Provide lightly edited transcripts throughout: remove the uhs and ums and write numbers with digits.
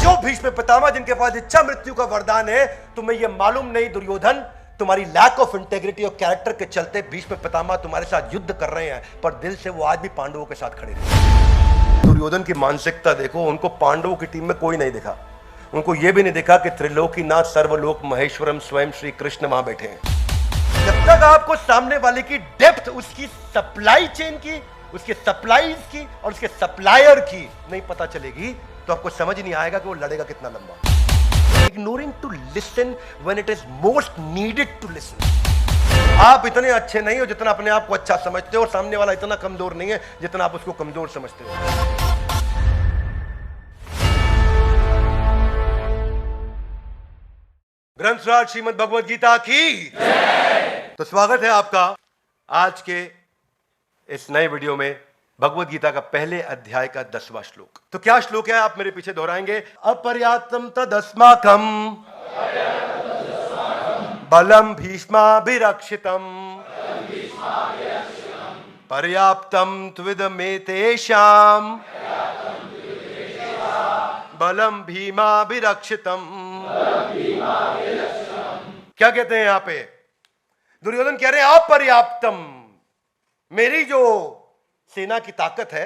क्यों भीष्म पितामह जिनके पास इच्छा मृत्यु का वरदान है, तुम्हें यह मालूम नहीं दुर्योधन, तुम्हारी लैक ऑफ इंटेग्रिटी और कैरेक्टर के चलते भीष्म पितामह तुम्हारे साथ युद्ध कर रहे हैं, पर दिल से वो आज भी पांडवों के साथ खड़े रहे। दुर्योधन की मानसिकता देखो, उनको पांडवों की टीम में कोई नहीं दिखा। उनको यह भी नहीं दिखा कि त्रिलोकीनाथ सर्वलोक महेश्वरम स्वयं श्री कृष्ण वहां बैठे हैं। जब तक आपको सामने वाले की डेप्थ, उसकी सप्लाई चेन की, उसके सप्लाईज की और उसके सप्लायर की नहीं पता चलेगी, तो आपको समझ नहीं आएगा कि वो लड़ेगा कितना लंबा। Ignoring to listen when it is most needed to listen. आप इतने अच्छे नहीं हो जितना अपने आप को अच्छा समझते हो, और सामने वाला इतना कमजोर नहीं है जितना आप उसको कमजोर समझते हो। ग्रंथराज श्रीमद् भगवद गीता की तो स्वागत है आपका आज के इस नए वीडियो में भगवद गीता का पहले अध्याय का 10वां श्लोक। तो क्या श्लोक है, आप मेरे पीछे दोहराएंगे। अपर्याप्तम तदस्माकम बलम भीष्माभिरक्षितम पर्याप्तम त्विदमेतेषां बलम भीमाभिरक्षितम। क्या कहते हैं यहां पे? दुर्योधन कह रहे हैं अपर्याप्तम, मेरी जो सेना की ताकत है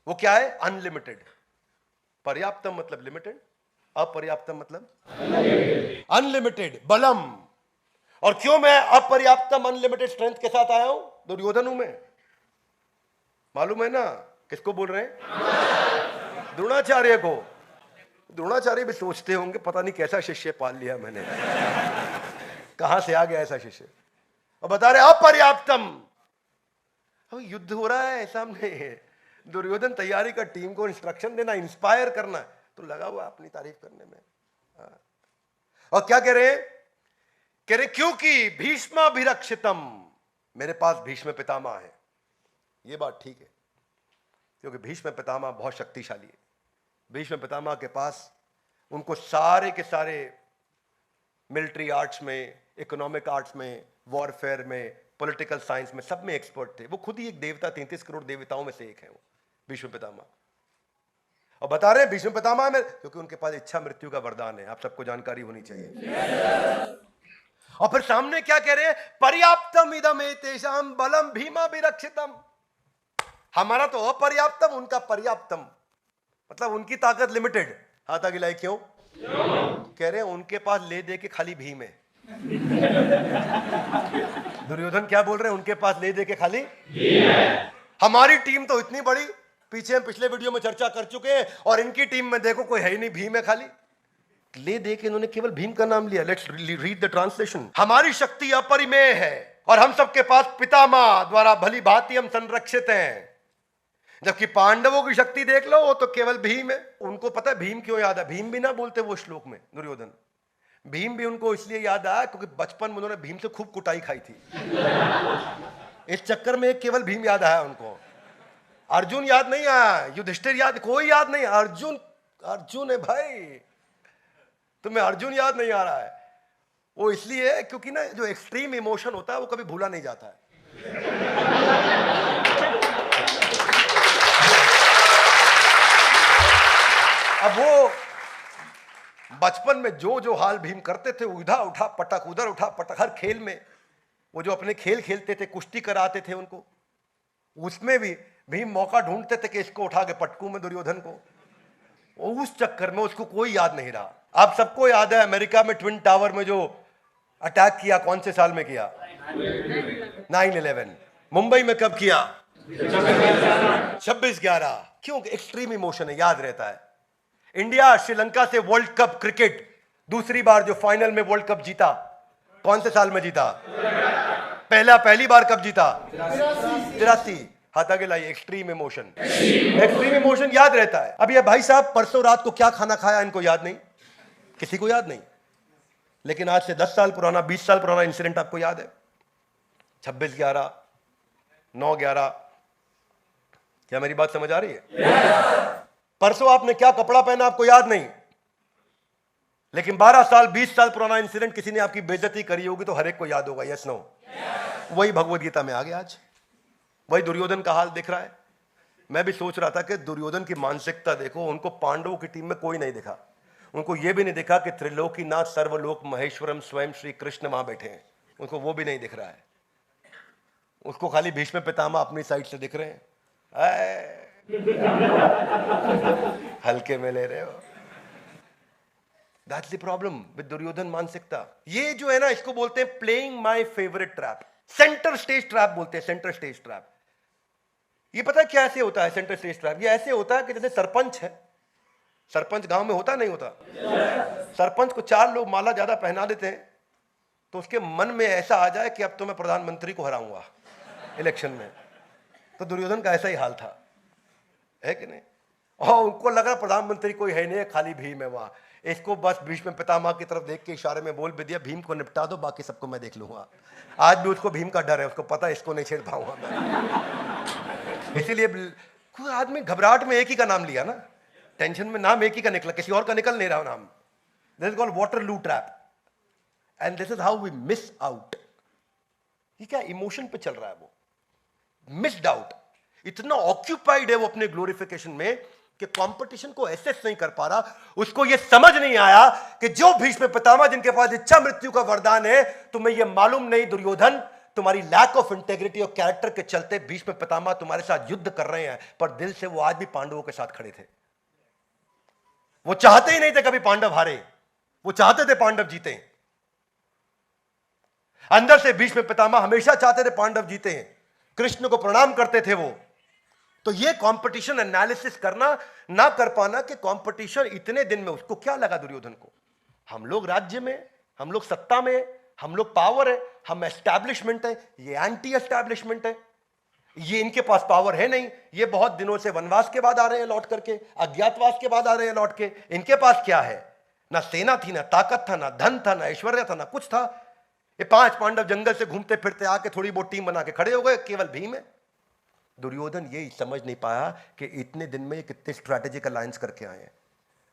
वो क्या है? अनलिमिटेड। पर्याप्तम मतलब लिमिटेड, अपर्याप्तम मतलब अनलिमिटेड बलम। और क्यों मैं अपर्याप्तम अनलिमिटेड स्ट्रेंथ के साथ आया हूं? दुर्योधन हूं मैं। मालूम है ना किसको बोल रहे हैं? द्रोणाचार्य को। द्रोणाचार्य भी सोचते होंगे पता नहीं कैसा शिष्य पाल लिया मैंने, कहां से आ गया ऐसा शिष्य। और बता रहे अपर्याप्तम। अब युद्ध हो रहा है सामने, दुर्योधन तैयारी का टीम को इंस्ट्रक्शन देना, इंस्पायर करना, तो लगा हुआ अपनी तारीफ करने में। और क्या कह रहे? कह रहे क्योंकि भीष्माभिरक्षितम, मेरे पास भीष्म पितामह है। यह बात ठीक है, क्योंकि भीष्म पितामह बहुत शक्तिशाली है। भीष्म पितामह के पास उनको सारे के सारे मिलिट्री आर्ट्स में, इकोनॉमिक आर्ट्स में, वॉरफेयर में, पॉलिटिकल साइंस में, सब में एक्सपर्ट थे। वो खुद ही एक देवता, 33 करोड़ देवताओं में से एक है वो भीष्म पितामह। और बता रहे हैं भीष्म पितामह में क्योंकि उनके पास इच्छा मृत्यु का वरदान है। आप सबको जानकारी होनी चाहिए। और फिर सामने क्या कह रहे हैं? पर्याप्तम इदम एतेषां बलम भीमाभिरक्षितम। हमारा तो अपर्याप्तम, उनका पर्याप्तम, मतलब उनकी ताकत लिमिटेड। हाथ आगे लाए क्यों? कह रहे हैं उनके पास ले दे के खाली भीम है। दुर्योधन क्या बोल रहे हैं? उनके पास ले दे के खाली भीम है। हमारी टीम तो इतनी बड़ी, पीछे हम पिछले वीडियो में चर्चा कर चुके हैं, और इनकी टीम में देखो कोई है ही नहीं, भीम है खाली। ले दे के इन्होंने केवल भीम का नाम लिया। Let's read the translation. हमारी शक्ति अपरिमेय है और हम सबके पास पितामह द्वारा भली भांति हम संरक्षित हैं, जबकि पांडवों की शक्ति देख लो, वो तो केवल भीम है। उनको पता है भीम क्यों याद है? भीम भी ना बोलते वो श्लोक में दुर्योधन। भीम भी उनको इसलिए याद आया क्योंकि बचपन में उन्होंने भीम से खूब कुटाई खाई थी। इस चक्कर में केवल भीम याद आया उनको। अर्जुन याद नहीं आया, युधिष्ठिर याद, कोई याद नहीं। अर्जुन, अर्जुन है भाई, तुम्हें अर्जुन याद नहीं आ रहा है। वो इसलिए है क्योंकि ना जो एक्सट्रीम इमोशन होता है वो कभी भूला नहीं जाता है। अब वो बचपन में जो जो हाल भीम करते थे, उधर उठा पटक, उधर उठा पटक, हर खेल में वो जो अपने खेल खेलते थे, कुश्ती कराते थे उनको, उसमें भी भीम मौका ढूंढते थे कि इसको उठा के पटकू में दुर्योधन को। उस चक्कर में उसको कोई याद नहीं रहा। आप सबको याद है अमेरिका में ट्विन टावर में जो अटैक किया, कौन से साल में किया? 9/11। मुंबई में कब किया? 26/11। क्यों? एक्सट्रीम इमोशन है, याद रहता है। इंडिया श्रीलंका से वर्ल्ड कप क्रिकेट दूसरी बार जो फाइनल में वर्ल्ड कप जीता, कौन से साल में जीता? पहली बार कब जीता? 83। हाथ आगे लाइए। एक्सट्रीम इमोशन, एक्सट्रीम इमोशन याद रहता है। अब ये भाई साहब परसों रात को क्या खाना खाया इनको याद नहीं, किसी को याद नहीं। लेकिन आज से 10 साल पुराना, 20 साल पुराना इंसिडेंट आपको याद है। 26/11, 9/11। क्या मेरी बात समझ आ रही है? परसों आपने क्या कपड़ा पहना आपको याद नहीं, लेकिन 12 साल 20 साल पुराना इंसिडेंट किसी ने आपकी बेइज्जती करी होगी तो हर एक को याद होगा। Yes no? वही भगवद गीता में आ गया। आज वही दुर्योधन का हाल दिख रहा है। मैं भी सोच रहा था कि दुर्योधन की मानसिकता देखो, उनको पांडवों की टीम में कोई नहीं दिखा, उनको यह भी नहीं दिखा कि त्रिलोकीनाथ सर्वलोक महेश्वरम स्वयं श्री कृष्ण वहां बैठे हैं, उनको वो भी नहीं दिख रहा है। उसको खाली भीष्म पितामह अपनी साइड से दिख रहे हैं, हल्के में ले रहे हो। That's the problem with Duryodhan मानसिकता। ये जो है ना, इसको बोलते हैं playing my favourite trap, centre stage trap बोलते हैं, सेंटर स्टेज ट्रैप। ये पता है क्या ऐसे होता है सेंटर स्टेज ट्रैप? ये ऐसे होता है कि जैसे सरपंच है, सरपंच गांव में होता नहीं होता, सरपंच को 4 लोग माला ज्यादा पहना देते हैं तो उसके मन में ऐसा आ जाए कि अब तो मैं प्रधानमंत्री को हराऊंगा इलेक्शन में। तो दुर्योधन का ऐसा ही हाल था, है कि नहीं? और उनको लगा प्रधानमंत्री कोई है नहीं, खाली भीम है वहां। इसको बस भीष्म पितामह की तरफ देख के इशारे में बोल भी दिया, भीम को निपटा दो, बाकी सबको मैं देख लूंगा। आज भी उसको भीम का डर है, उसको पता है इसको नहीं छेड़ पाऊंगा मैं। इसीलिए कोई आदमी घबराहट में एक ही का नाम लिया ना, टेंशन में नाम एक ही का निकला, किसी और का निकल नहीं रहा नाम। This is called Waterloo trap and this is how we miss out. ये क्या इमोशन पे चल रहा है, वो मिस्ड आउट, इतना ऑक्यूपाइड है वो अपने ग्लोरिफिकेशन में कि कंपटीशन को एसेस नहीं कर पा रहा। उसको ये समझ नहीं आया कि जो भीष्म पितामह जिनके पास इच्छा मृत्यु का वरदान है, तुम्हें ये मालूम नहीं दुर्योधन, तुम्हारी लैक ऑफ इंटेग्रिटी और कैरेक्टर के चलते भीष्म पितामह तुम्हारे साथ युद्ध कर रहे हैं, पर दिल से वो आज भी पांडवों के साथ खड़े थे। वो चाहते ही नहीं थे कभी पांडव हारे, वो चाहते थे पांडव जीते। अंदर से भीष्म पितामह हमेशा चाहते थे पांडव जीते हैं, कृष्ण को प्रणाम करते थे वो। तो ये कंपटीशन एनालिसिस करना ना कर पाना कि कंपटीशन इतने दिन में, उसको क्या लगा दुर्योधन को, हम लोग राज्य में, हम लोग सत्ता में, हम लोग पावर है, हम एस्टैब्लिशमेंट है, ये एंटी एस्टैब्लिशमेंट है, ये इनके पास पावर है नहीं, ये बहुत दिनों से वनवास के बाद आ रहे हैं लौट करके, अज्ञातवास के बाद आ रहे हैं लौट के, इनके पास क्या है? ना सेना थी, ना ताकत था, ना धन था, ना ऐश्वर्य था, ना कुछ था। ये 5 पांडव जंगल से घूमते फिरते आके थोड़ी बहुत टीम बना के खड़े हो गए, केवल भीम है। दुर्योधन ये समझ नहीं पाया कि इतने दिन में ये कितने स्ट्रैटेजिक अलायंस करके आए हैं।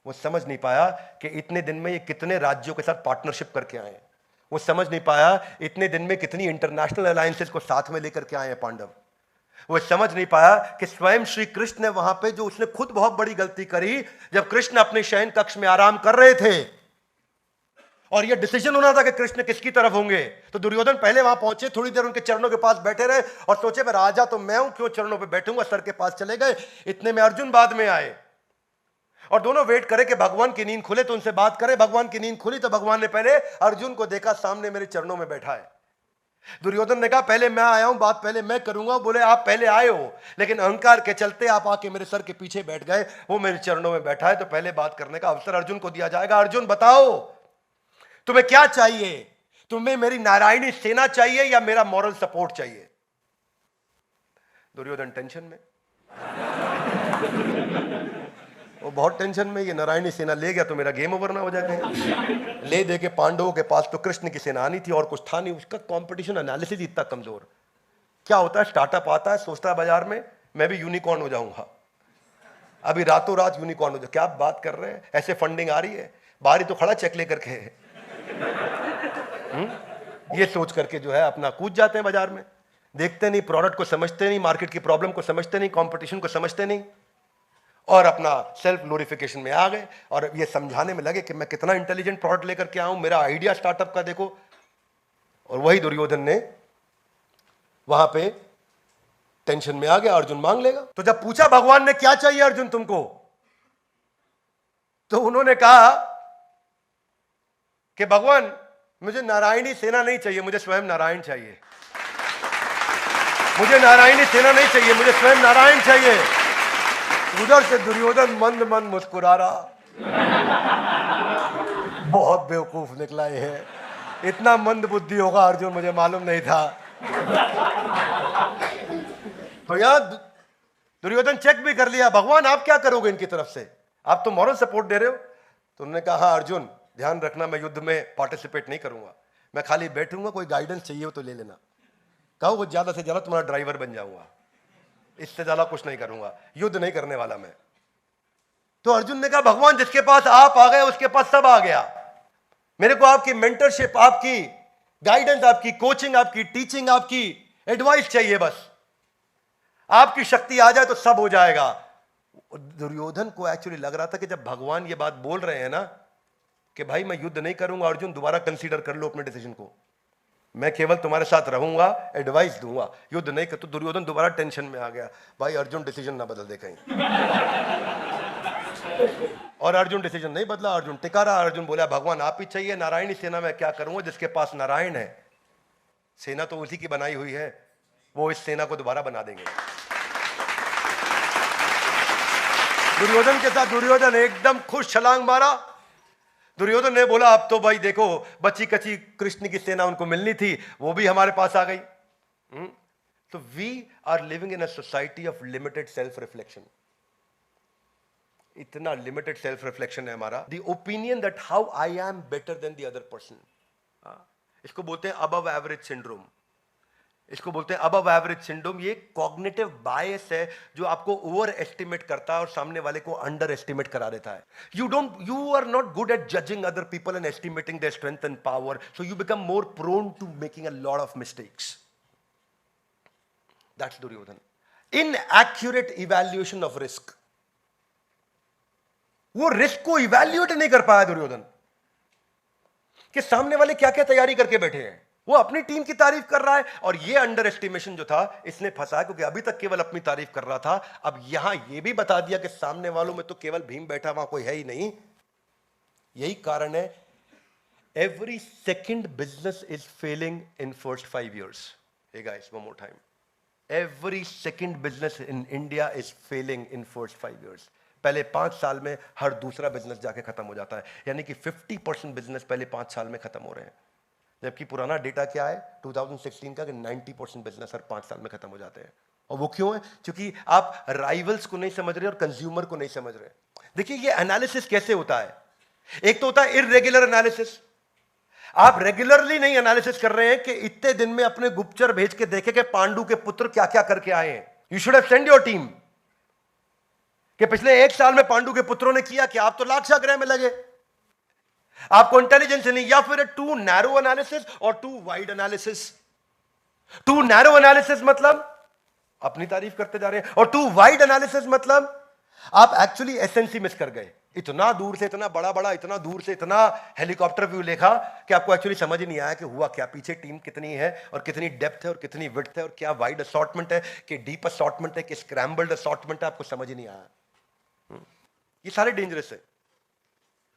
वो समझ नहीं पाया कि इतने दिन में ये कितने राज्यों के साथ पार्टनरशिप करके आए हैं। वो समझ नहीं पाया इतने दिन में कितनी इंटरनेशनल अलायंसेस को साथ में लेकर के आए हैं पांडव। वो समझ नहीं पाया कि स्वयं श्री कृष्ण ने वहां पे जो उसने खुद बहुत बड़ी गलती करी, जब कृष्ण अपने शयन कक्ष में आराम कर रहे थे और यह डिसीजन होना था कि कृष्ण किसकी तरफ होंगे, तो दुर्योधन पहले वहां पहुंचे, थोड़ी देर उनके चरणों के पास बैठे रहे और सोचे मैं राजा तो मैं हूं, क्यों चरणों पे बैठूंगा, सर के पास चले गए। इतने में अर्जुन बाद में आए और दोनों वेट करे कि भगवान की नींद खुले तो उनसे बात करे। भगवान की नींद खुली तो भगवान ने पहले अर्जुन को देखा, सामने मेरे चरणों में बैठा है। दुर्योधन ने कहा पहले मैं आया हूं, बात पहले मैं करूंगा। बोले आप पहले आए हो, लेकिन अहंकार के चलते आप आके मेरे सर के पीछे बैठ गए, वो मेरे चरणों में बैठा है, तो पहले बात करने का अवसर अर्जुन को दिया जाएगा। अर्जुन बताओ तुम्हें क्या चाहिए? तुम्हें मेरी नारायणी सेना चाहिए या मेरा मॉरल सपोर्ट चाहिए? दुर्योधन टेंशन में, वो बहुत टेंशन में, ये नारायणी सेना ले गया तो मेरा गेम ओवर ना हो जाए। ले दे के पांडवों के पास तो कृष्ण की सेना आनी थी और कुछ था नहीं। उसका कंपटीशन एनालिसिस इतना कमजोर। क्या होता है, स्टार्टअप आता है, सोचता है बाजार में मैं भी यूनिकॉर्न हो जाऊंगा, अभी रातों रात यूनिकॉर्न हो जाए। क्या बात कर रहे हैं, ऐसे फंडिंग आ रही है, बाहर ही तो खड़ा चेक लेकर के ये सोच करके जो है अपना कूद जाते हैं बाजार में। देखते नहीं, प्रोडक्ट को समझते नहीं, मार्केट की प्रॉब्लम को समझते नहीं, कंपटीशन को समझते नहीं, और अपना सेल्फ ग्लोरिफिकेशन में आ गए और ये समझाने में लगे कि मैं कितना इंटेलिजेंट प्रोडक्ट लेकर के आऊं, मेरा आइडिया स्टार्टअप का देखो। और वही दुर्योधन ने वहां पे टेंशन में आ गया, अर्जुन मांग लेगा। तो जब पूछा भगवान ने क्या चाहिए अर्जुन तुमको, तो उन्होंने कहा कि भगवान मुझे नारायणी सेना नहीं चाहिए, मुझे स्वयं नारायण चाहिए। मुझे नारायणी सेना नहीं चाहिए, मुझे स्वयं नारायण चाहिए। उधर से दुर्योधन मंद मंद मुस्कुरा रहा, बहुत बेवकूफ निकला है, इतना मंद बुद्धि होगा अर्जुन मुझे मालूम नहीं था। तो यहां दुर्योधन चेक भी कर लिया, भगवान आप क्या करोगे इनकी तरफ से, आप तो मॉरल सपोर्ट दे रहे हो। तो उन्होंने कहा हाँ अर्जुन ध्यान रखना, मैं युद्ध में पार्टिसिपेट नहीं करूंगा, मैं खाली बैठूंगा, कोई गाइडेंस चाहिए हो तो ले लेना, कहो वो ज्यादा से ज्यादा तुम्हारा ड्राइवर बन जाऊंगा, इससे ज्यादा कुछ नहीं करूंगा, युद्ध नहीं करने वाला मैं। तो अर्जुन ने कहा भगवान जिसके पास आप आ गए उसके पास सब आ गया, मेरे को आपकी मेंटरशिप, आपकी गाइडेंस, आपकी कोचिंग, आपकी टीचिंग, आपकी एडवाइस चाहिए बस। आपकी शक्ति आ जाए तो सब हो जाएगा। दुर्योधन को एक्चुअली लग रहा था कि जब भगवान ये बात बोल रहे हैं ना कि भाई मैं युद्ध नहीं करूंगा, अर्जुन दोबारा कंसीडर कर लो अपने डिसीजन को, मैं केवल तुम्हारे साथ रहूंगा, एडवाइस दूंगा, युद्ध नहीं कर। तो दुर्योधन दोबारा टेंशन में आ गया, भाई अर्जुन डिसीजन ना बदल दे कहीं। और अर्जुन डिसीजन नहीं बदला, अर्जुन टिका रहा। अर्जुन बोला भगवान आप ही चाहिए, नारायणी सेना में क्या करूंगा, जिसके पास नारायण है। सेना तो उसी की बनाई हुई है, वो इस सेना को दोबारा बना देंगे। दुर्योधन के साथ दुर्योधन एकदम खुश छलांग मारा। दुर्योधन ने बोला अब तो भाई देखो बची कची कृष्ण की सेना उनको मिलनी थी, वो भी हमारे पास आ गई। तो we are living in a society of limited self reflection. इतना लिमिटेड सेल्फ रिफ्लेक्शन है हमारा। The opinion that how I am better than the other person, इसको बोलते हैं अबव एवरेज सिंड्रोम। इसको बोलते हैं अबव एवरेज सिंड्रोम। ये कॉग्निटिव बायस है जो आपको ओवर एस्टिमेट करता है और सामने वाले को अंडर एस्टिमेट करा देता है। You are not good at judging other people and estimating their strength and power, so you become more prone to making a lot of mistakes. That's Duryodhan. Inaccurate evaluation of risk. वो risk को evaluate नहीं कर पाया दुर्योधन कि सामने वाले क्या क्या तैयारी करके बैठे हैं। वो अपनी टीम की तारीफ कर रहा है और ये अंडर एस्टिमेशन जो था इसने फंसा, क्योंकि अभी तक केवल अपनी तारीफ कर रहा था, अब यहां ये भी बता दिया कि सामने वालों में तो केवल भीम बैठा, वहां कोई है ही नहीं। यही कारण है every second business is failing in first 5 years। Hey guys one more time, every second business in India is failing in first 5 years। पहले 5 साल में हर दूसरा बिजनेस जाके खत्म हो जाता है, यानी कि 50% बिजनेस पहले 5 साल में खत्म हो रहे हैं। जबकि पुराना डेटा क्या है 2016 का कि 90% बिजनेस हर 5 साल में खत्म हो जाते हैं। और वो क्यों है? क्योंकि आप राइवल्स को नहीं समझ रहे और कंज्यूमर को नहीं समझ रहे। देखिए ये एनालिसिस कैसे होता है। एक तो होता है इररेगुलर एनालिसिस। आप रेगुलरली नहीं एनालिसिस कर रहे हैं कि इतने दिन में अपने गुप्तचर भेज के देखे कि पांडु के पुत्र क्या क्या करके आए हैं। You should have send your team कि पिछले 1 साल में पांडु के पुत्रों ने किया कि आप तो लाक्षा ग्रह में लगे। आपको इंटेलिजेंस नहीं, या फिर टू नैरो एनालिसिस और too wide analysis. Too narrow analysis मतलब अपनी तारीफ करते जा रहे हैं, और टू वाइड एनालिसिस मतलब आप एक्चुअली एसेंसी मिस कर गए। इतना दूर से इतना बड़ा बड़ा, इतना दूर से इतना हेलीकॉप्टर व्यू देखा कि आपको एक्चुअली समझ ही नहीं आया कि हुआ क्या, पीछे टीम कितनी है और कितनी डेप्थ है और कितनी विड्थ है और क्या वाइड असॉर्टमेंट है कि डीप असॉर्टमेंट है कि स्क्रैम्बल्ड असॉर्टमेंट है, आपको समझ ही नहीं आया। ये सारे डेंजरस है।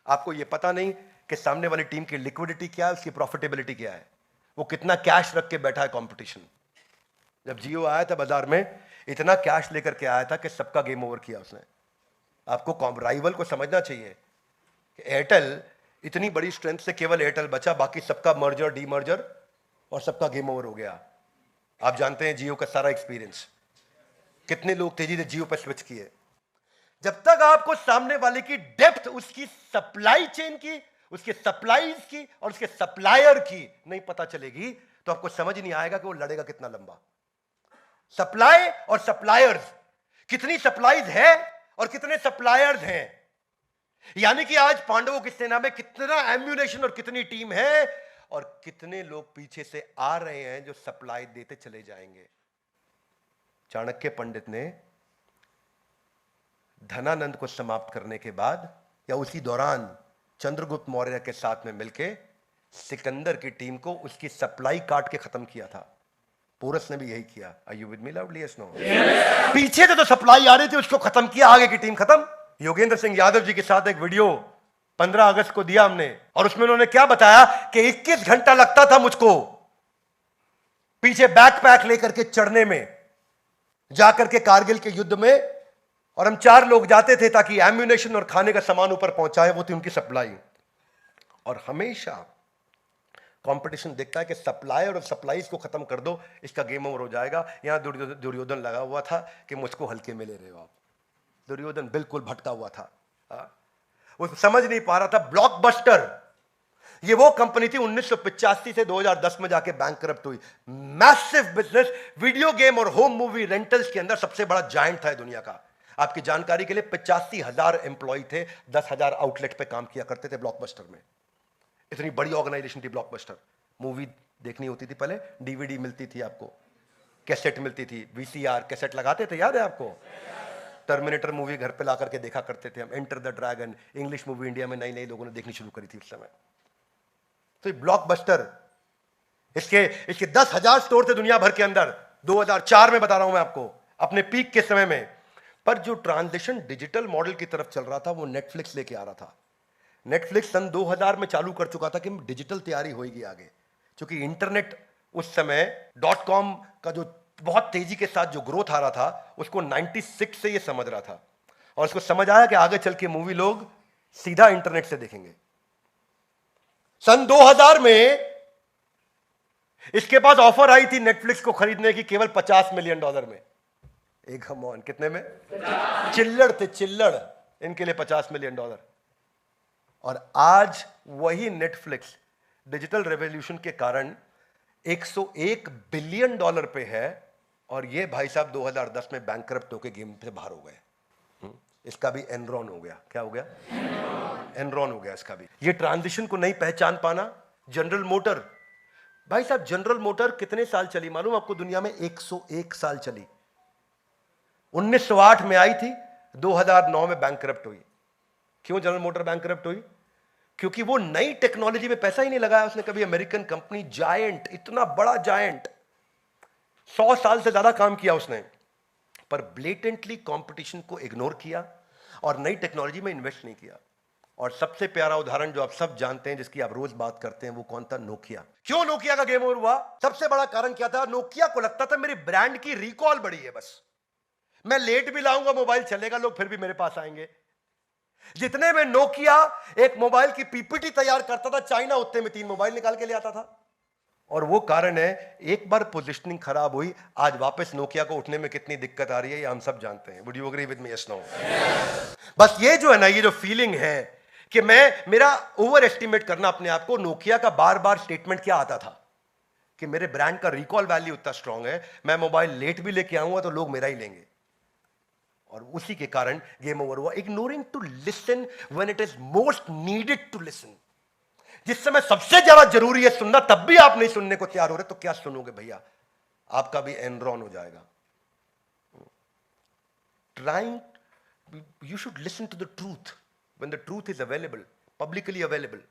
आपको ये पता नहीं कि सामने वाली टीम की लिक्विडिटी क्या है, उसकी प्रॉफिटेबिलिटी क्या है, वो कितना कैश रख के बैठा है कंपटीशन। जब जियो आया था बाजार में, इतना कैश लेकर के आया था कि सबका गेम ओवर किया उसने। आपको राइवल को समझना चाहिए कि एयरटेल इतनी बड़ी स्ट्रेंथ से केवल एयरटेल बचा, बाकी सबका मर्जर डीमर्जर और सबका गेम ओवर हो गया। आप जानते हैं जियो का सारा एक्सपीरियंस, कितने लोग तेजी से जियो पर स्विच किए। जब तक आपको सामने वाले की डेप्थ, उसकी सप्लाई चेन की, उसके सप्लाईज की और उसके सप्लायर की नहीं पता चलेगी तो आपको समझ नहीं आएगा कि वो लड़ेगा कितना लंबा। सप्लाई और सप्लायर्स, कितनी सप्लाईज है और कितने सप्लायर्स हैं। यानी कि आज पांडवों की सेना में कितना एम्यूनेशन और कितनी टीम है और कितने लोग पीछे से आ रहे हैं जो सप्लाई देते चले जाएंगे। चाणक्य पंडित ने धनानंद को समाप्त करने के बाद या उसी दौरान चंद्रगुप्त मौर्य के साथ में मिलकर सिकंदर की टीम को उसकी सप्लाई काट के खत्म किया था। पोरस ने भी यही किया। Are you with me loudly? Yes no? पीछे से तो सप्लाई आ रही थी, उसको खत्म किया, आगे की टीम खत्म। योगेंद्र सिंह यादव जी के साथ एक वीडियो 15 अगस्त को दिया हमने, और उसमें उन्होंने क्या बताया कि 21 घंटा लगता था मुझको पीछे बैकपैक लेकर के चढ़ने में, जाकर के कारगिल के युद्ध में, और हम 4 लोग जाते थे ताकि एम्यूनेशन और खाने का सामान ऊपर पहुंचाए। वो थी उनकी सप्लाई। और हमेशा कंपटीशन देखता है कि सप्लायर और सप्लाईज को खत्म कर दो, इसका गेम ओवर हो जाएगा। यहां दुर्योधन लगा हुआ था कि मुझको हल्के में ले रहे हो आप। दुर्योधन बिल्कुल भटका हुआ था। वो समझ नहीं पा रहा था। ब्लॉकबस्टर ये वो कंपनी थी 1985 से 2010 में जाके बैंकरप्ट हुई। मैसिव बिजनेस, वीडियो गेम और होम मूवी रेंटल्स के अंदर सबसे बड़ा जायंट था दुनिया का। आपकी जानकारी के लिए 85,000 एम्प्लॉय थे, 10,000 आउटलेट पे काम किया करते थे ब्लॉकबस्टर में। इतनी बड़ी ऑर्गेनाइजेशन थी ब्लॉकबस्टर। मूवी देखनी होती थी पहले, डीवीडी मिलती थी आपको, कैसेट मिलती थी, वीसीआर कैसेट लगाते थे, याद है आपको? टर्मिनेटर मूवी घर पे ला करके देखा करते थे हम, enter the dragon, English movie India में नई नई लोगों ने देखनी शुरू करी थी उस समय। तो ब्लॉकबस्टर, इसके इसके 10,000 स्टोर थे दुनिया भर के अंदर, 2004 में बता रहा हूं मैं आपको, अपने पीक के समय में। पर जो ट्रांजिशन डिजिटल मॉडल की तरफ चल रहा था वो नेटफ्लिक्स लेके आ रहा था। नेटफ्लिक्स सन 2000 में चालू कर चुका था कि डिजिटल तैयारी होगी आगे, क्योंकि इंटरनेट उस समय .com का जो बहुत तेजी के साथ जो ग्रोथ आ रहा था उसको 96 से ये समझ रहा था, और उसको समझ आया कि आगे चल के मूवी लोग सीधा इंटरनेट से देखेंगे। सन 2000 में इसके पास ऑफर आई थी नेटफ्लिक्स को खरीदने की केवल $50 मिलियन में। एक हम कितने में? चिल्लड़ थे, चिल्लड़, इनके लिए $50 मिलियन। और आज वही नेटफ्लिक्स डिजिटल रेवोल्यूशन के कारण $101 बिलियन पे है, और ये भाई साहब 2010 में बैंकरप्ट होकर गेम से बाहर हो गए। इसका भी एनरॉन हो गया। क्या हो गया? एनरॉन हो गया इसका भी। ये ट्रांजिशन को नहीं पहचान पाना। जनरल मोटर, भाई साहब जनरल मोटर कितने साल चली मालूम आपको दुनिया में? 101 साल चली। 1908 में आई थी, 2009 में बैंकरप्ट हुई। क्यों जनरल मोटर बैंकरप्ट हुई? क्योंकि वो नई टेक्नोलॉजी में पैसा ही नहीं लगाया उसने कभी। अमेरिकन कंपनी, जायंट, इतना बड़ा जायंट, 100 साल से ज्यादा काम किया उसने, पर ब्लेटेंटली कंपटीशन को इग्नोर किया और नई टेक्नोलॉजी में इन्वेस्ट नहीं किया। और सबसे प्यारा उदाहरण जो आप सब जानते हैं, जिसकी आप रोज बात करते हैं, वो कौन था? नोकिया। क्यों नोकिया का गेम ओवर हुआ? सबसे बड़ा कारण क्या था? नोकिया को लगता था मेरी ब्रांड की रिकॉल बड़ी है, बस मैं लेट भी लाऊंगा मोबाइल चलेगा, लोग फिर भी मेरे पास आएंगे। जितने में नोकिया एक मोबाइल की पीपीटी तैयार करता था चाइना, उतने में 3 मोबाइल निकाल के ले आता था। और वो कारण है, एक बार पोजीशनिंग खराब हुई, आज वापस नोकिया को उठने में कितनी दिक्कत आ रही है ये हम सब जानते हैं। Would you agree with me? Yes, no? बस ये जो है ना, ये जो फीलिंग है कि मेरा ओवर एस्टिमेट करना अपने आप को। नोकिया का बार बार स्टेटमेंट क्या आता था कि मेरे ब्रांड का रिकॉल वैल्यू इतना स्ट्रांग है, मैं मोबाइल लेट भी लेके आऊंगा तो लोग मेरा ही लेंगे। और उसी के कारण गेम ओवर हुआ। Ignoring to listen when it is most needed to listen. जिस समय सबसे ज्यादा जरूरी है सुनना, तब भी आप नहीं सुनने को तैयार हो रहे, तो क्या सुनोगे भैया? आपका भी एनरॉन हो जाएगा। Trying, you should listen to the truth when the truth is available, publicly available.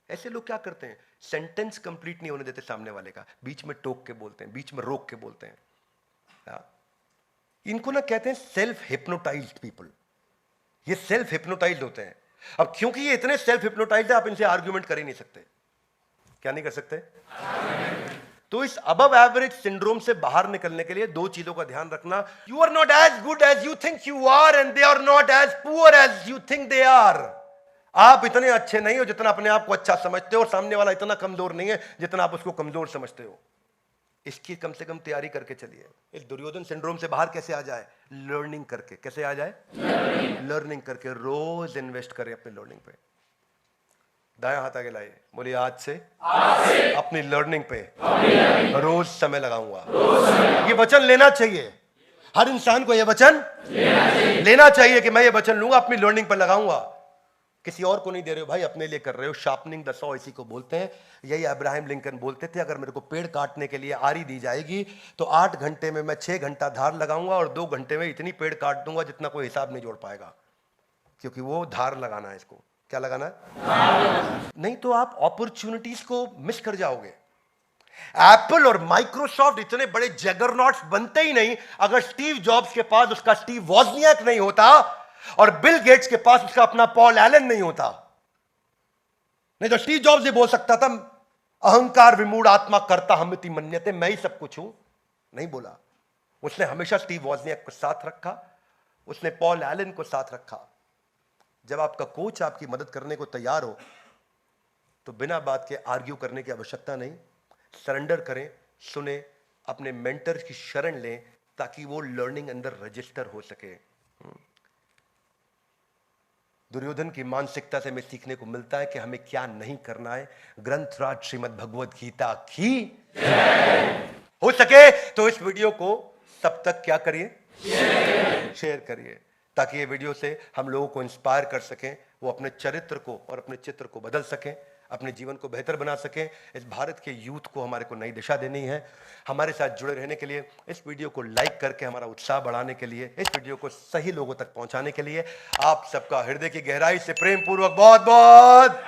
ऐसे लोग क्या करते हैं? सेंटेंस कंप्लीट नहीं होने देते सामने वाले का, बीच में टोक के बोलते हैं, बीच में रोक के बोलते हैं। इनको ना कहते हैं सेल्फ हिप्नोटाइज्ड पीपल। ये सेल्फ हिप्नोटाइज्ड होते हैं। अब क्योंकि ये इतने सेल्फ हिप्नोटाइज्ड है, आप इनसे आर्ग्यूमेंट कर ही नहीं सकते। क्या नहीं कर सकते? तो इस अबव एवरेज सिंड्रोम से बाहर निकलने के लिए 2 चीजों का ध्यान रखना। You are not as good as you think you are, and they are not as poor as you think they are. आप इतने अच्छे नहीं हो जितना अपने आप को अच्छा समझते हो, और सामने वाला इतना कमजोर नहीं है जितना आप उसको कमजोर समझते हो। इसकी कम से कम तैयारी करके चलिए। इस दुर्योधन सिंड्रोम से बाहर कैसे आ जाए? लर्निंग करके। कैसे आ जाए? लर्निंग करके। रोज इन्वेस्ट करें अपने लर्निंग पे। दाया हाथ आगे लाइए, बोलिए आज से अपनी लर्निंग पे रोज समय लगाऊंगा। ये वचन लेना चाहिए, हर इंसान को ये वचन लेना चाहिए कि मैं ये वचन लूंगा, अपनी लर्निंग पर लगाऊंगा। किसी और को नहीं दे रहे हो भाई, अपने लिए कर रहे हो। शार्पनिंग द सॉ इसी को बोलते हैं। यही अब्राहम लिंकन बोलते थे, अगर मेरे को पेड़ काटने के लिए आरी दी जाएगी तो 8 घंटे में मैं 6 घंटा धार लगाऊंगा, और 2 घंटे में इतनी पेड़ काट दूंगा जितना कोई हिसाब नहीं जोड़ पाएगा, क्योंकि वो धार लगाना है। इसको क्या लगाना है? नहीं तो आप अपॉर्चुनिटीज को मिस कर जाओगे। एप्पल और माइक्रोसॉफ्ट इतने बड़े जगरनॉट्स बनते ही नहीं अगर स्टीव जॉब्स के पास उसका स्टीव वॉजनियाक नहीं होता, और बिल गेट्स के पास उसका अपना पॉल एलन नहीं होता। नहीं तो स्टीव जॉब्स ये बोल सकता था, अहंकार विमूढ़ आत्मा करता हमिति मन्यते, मैं ही सब कुछ हूं। नहीं बोला। उसने हमेशा स्टीव वॉजनियाक को साथ रखा, उसने पॉल एलन को साथ रखा। जब आपका कोच आपकी मदद करने को तैयार हो तो बिना बात के आर्ग्यू करने की आवश्यकता नहीं। सरेंडर करें, सुने, अपने मेंटर की शरण लें, ताकि वो लर्निंग अंदर रजिस्टर हो सके। दुर्योधन की मानसिकता से हमें सीखने को मिलता है कि हमें क्या नहीं करना है। ग्रंथराज श्रीमद् भगवद गीता की हो सके तो इस वीडियो को सब तक क्या करिए? शेयर करिए, ताकि ये वीडियो से हम लोगों को इंस्पायर कर सकें, वो अपने चरित्र को और अपने चित्र को बदल सकें। अपने जीवन को बेहतर बना सकें। इस भारत के यूथ को हमारे को नई दिशा देनी है। हमारे साथ जुड़े रहने के लिए, इस वीडियो को लाइक करके हमारा उत्साह बढ़ाने के लिए, इस वीडियो को सही लोगों तक पहुंचाने के लिए आप सबका हृदय की गहराई से प्रेम पूर्वक बहुत बहुत